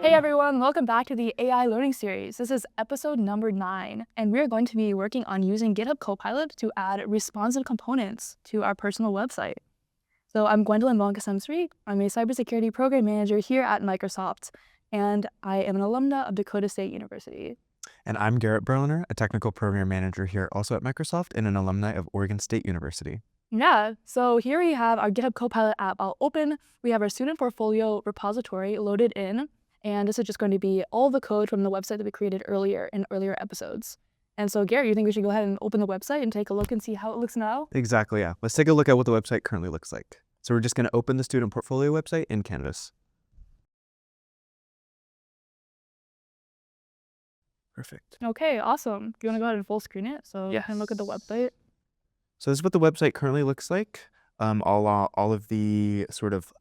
Hey everyone, welcome back to the AI Learning Series. This is episode number 9, and we're going to be working on using GitHub Copilot to add responsive components to our personal website. So I'm Gwendolyn Vonkasemsri. I'm a cybersecurity program manager here at Microsoft, and I am an alumna of Dakota State University. And I'm Garrett Berliner, a technical program manager here also at Microsoft and an alumni of Oregon State University. Yeah, so here we have our GitHub Copilot app all open. We have our student portfolio repository loaded in, and this is just going to be all the code from the website that we created earlier in earlier episodes. And so, Garrett, you think we should go ahead and open the website and take a look and see how it looks now? Exactly, yeah. Let's take a look at what the website currently looks like. So we're just going to open the student portfolio website in Canvas. Perfect. Okay, awesome. Do you want to go ahead and full screen it so you can look at the Yes. website? So this is what the website currently looks like. All of the sort of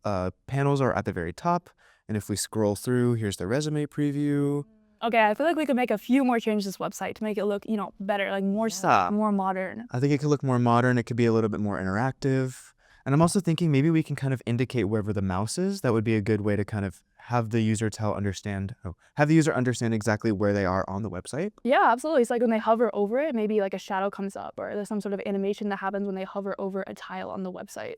panels are at the very top. And if we scroll through, here's the resume preview. Okay, I feel like we could make a few more changes to this website to make it look, better, like more more modern. I think it could look more modern. It could be a little bit more interactive. And I'm also thinking maybe we can kind of indicate wherever the mouse is. That would be a good way to kind of have the user understand exactly where they are on the website. Yeah, absolutely. It's like when they hover over it, maybe like a shadow comes up or there's some sort of animation that happens when they hover over a tile on the website.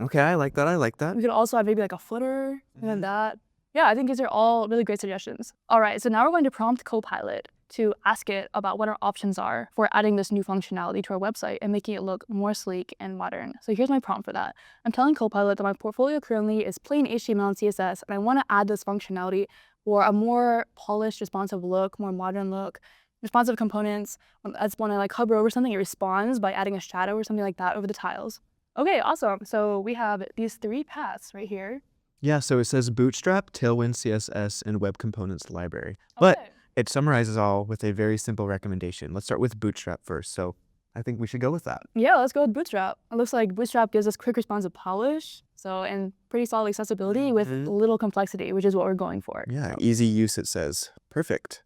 Okay, I like that. I like that. We could also have maybe like a footer and then that. Yeah, I think these are all really great suggestions. All right, so now we're going to prompt Copilot to ask it about what our options are for adding this new functionality to our website and making it look more sleek and modern. So here's my prompt for that. I'm telling Copilot that my portfolio currently is plain HTML and CSS, and I want to add this functionality for a more polished, responsive look, more modern look, responsive components. That's when I like hover over something, it responds by adding a shadow or something like that over the tiles. Okay, awesome. So we have these 3 paths right here. Yeah, so it says Bootstrap, Tailwind CSS, and Web Components Library. But it summarizes all with a very simple recommendation. Let's start with Bootstrap first. So I think we should go with that. Yeah, let's go with Bootstrap. It looks like Bootstrap gives us quick responsive polish, and pretty solid accessibility with little complexity, which is what we're going for. Yeah, easy use, it says. Perfect.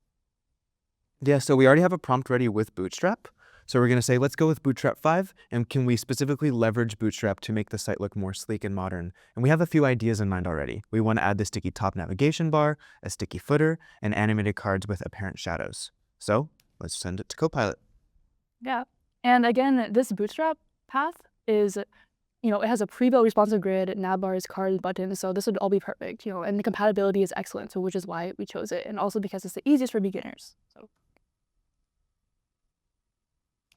Yeah, so we already have a prompt ready with Bootstrap. So we're going to say, let's go with Bootstrap 5, and can we specifically leverage Bootstrap to make the site look more sleek and modern? And we have a few ideas in mind already. We want to add the sticky top navigation bar, a sticky footer, and animated cards with apparent shadows. So let's send it to Copilot. Yeah, and again, this Bootstrap path is, it has a pre-built responsive grid, navbars, cards, buttons, so this would all be perfect, and the compatibility is excellent, so which is why we chose it, and also because it's the easiest for beginners.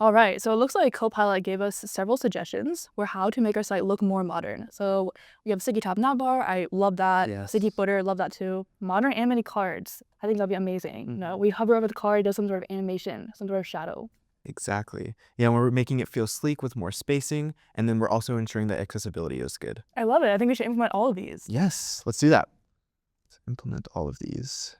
All right, so it looks like Copilot gave us several suggestions for how to make our site look more modern. So we have sticky top navbar, I love that. Yes. Sticky footer, love that too. Modern animated cards, I think that'd be amazing. We hover over the card, it does some sort of animation, some sort of shadow. Exactly. Yeah, we're making it feel sleek with more spacing, and then we're also ensuring that accessibility is good. I love it. I think we should implement all of these. Yes, let's do that. Let's implement all of these.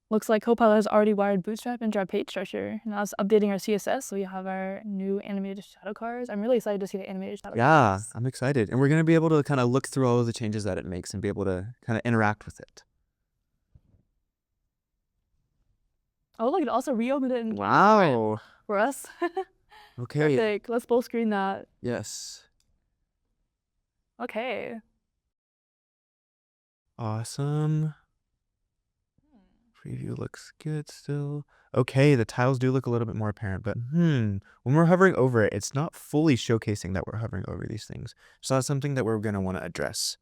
Looks like Copilot has already wired Bootstrap into our page structure. Now it's updating our CSS, so we have our new animated shadow cards. I'm really excited to see the animated shadow cards. Yeah, I'm excited. And we're going to be able to kind of look through all of the changes that it makes and be able to kind of interact with it. Oh, look, it also reopened it for us. Okay. Perfect. Let's full screen that. Yes. Okay. Awesome. Preview looks good still. Okay, the tiles do look a little bit more apparent, but when we're hovering over it, it's not fully showcasing that we're hovering over these things. So that's something that we're going to want to address.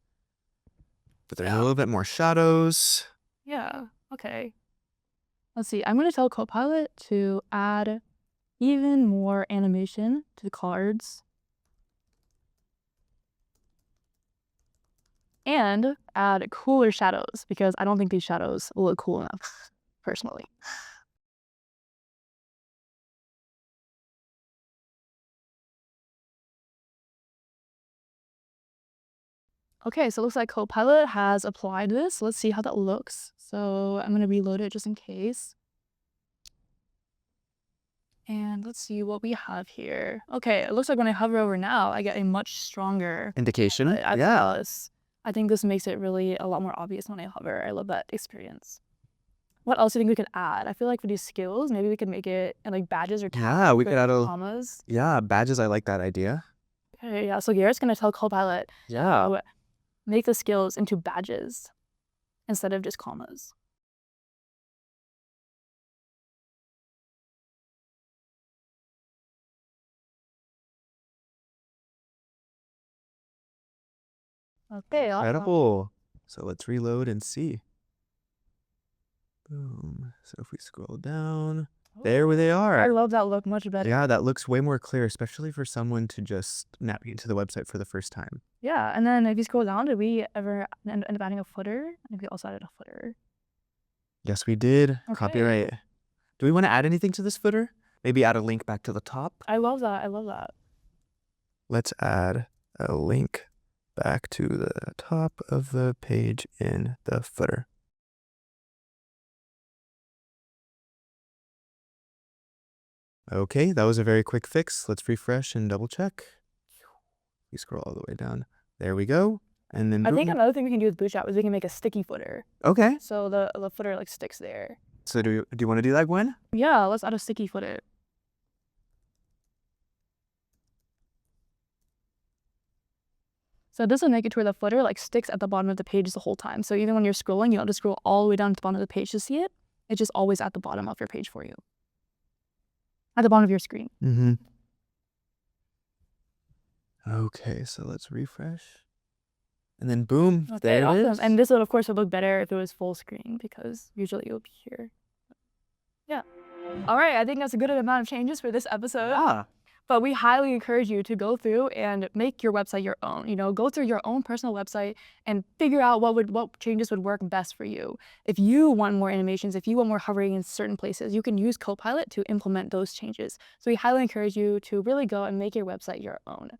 But there's a little bit more shadows. Yeah, okay. Let's see, I'm going to tell Copilot to add even more animation to the cards. And add cooler shadows, because I don't think these shadows will look cool enough, personally. Okay, so it looks like Copilot has applied this. Let's see how that looks. So I'm going to reload it just in case. And let's see what we have here. Okay, it looks like when I hover over now, I get a much stronger indication. I think this makes it really a lot more obvious when I hover. I love that experience. What else do you think we could add? I feel like for these skills, maybe we could make it in like badges or tags. Yeah, we could add commas. Yeah, badges. I like that idea. Okay, yeah, so Garrett's gonna tell Copilot Yeah. to make the skills into badges instead of just commas. Okay, awesome. Incredible. So let's reload and see. Boom. So if we scroll down, there they I are. love that look much better. Yeah, that looks way more clear, especially for someone to just navigate to the website for the first time. Yeah, and then if you scroll down, did we ever end up adding a footer? I think we also added a footer. Yes, we did. Okay. Copyright. Do we want to add anything to this footer? Maybe add a link back to the top? I love that. I love that. Let's add a link back to the top of the page in the footer. Okay, that was a very quick fix. Let's refresh and double check. We scroll all the way down. There we go. And then I think boom. another thing we can do with Bootstrap is we can make a sticky footer. Okay. So the footer like sticks there. So do you want to do that, Gwen? Yeah, let's add a sticky footer. So this will make it to where the footer like sticks at the bottom of the page the whole time. So even when you're scrolling, you don't have to scroll all the way down to the bottom of the page to see it. It's just always at the bottom of your page for you. At the bottom of your screen. Mm-hmm. Okay, so let's refresh. And then boom, Okay, there awesome. it is. And this would, of course, would look better if it was full screen because usually it would be here. Yeah. All right, I think that's a good amount of changes for this episode. Yeah. But we highly encourage you to go through and make your website your own. You know, go through your own personal website and figure out what changes would work best for you. If you want more animations, if you want more hovering in certain places, you can use Copilot to implement those changes. So we highly encourage you to really go and make your website your own.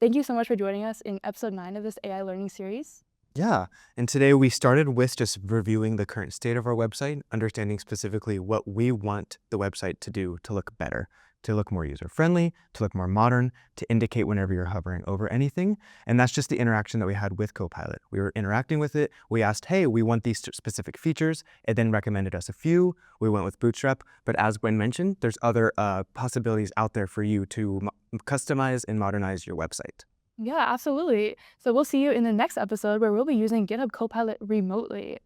Thank you so much for joining us in episode 9 of this AI learning series. Yeah, and today we started with just reviewing the current state of our website, understanding specifically what we want the website to do to look better, to look more user-friendly, to look more modern, to indicate whenever you're hovering over anything. And that's just the interaction that we had with Copilot. We were interacting with it. We asked, hey, we want these specific features. It then recommended us a few. We went with Bootstrap. But as Gwen mentioned, there's other possibilities out there for you to customize and modernize your website. Yeah, absolutely. So we'll see you in the next episode where we'll be using GitHub Copilot remotely.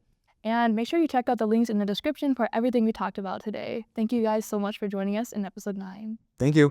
And make sure you check out the links in the description for everything we talked about today. Thank you guys so much for joining us in episode 9. Thank you.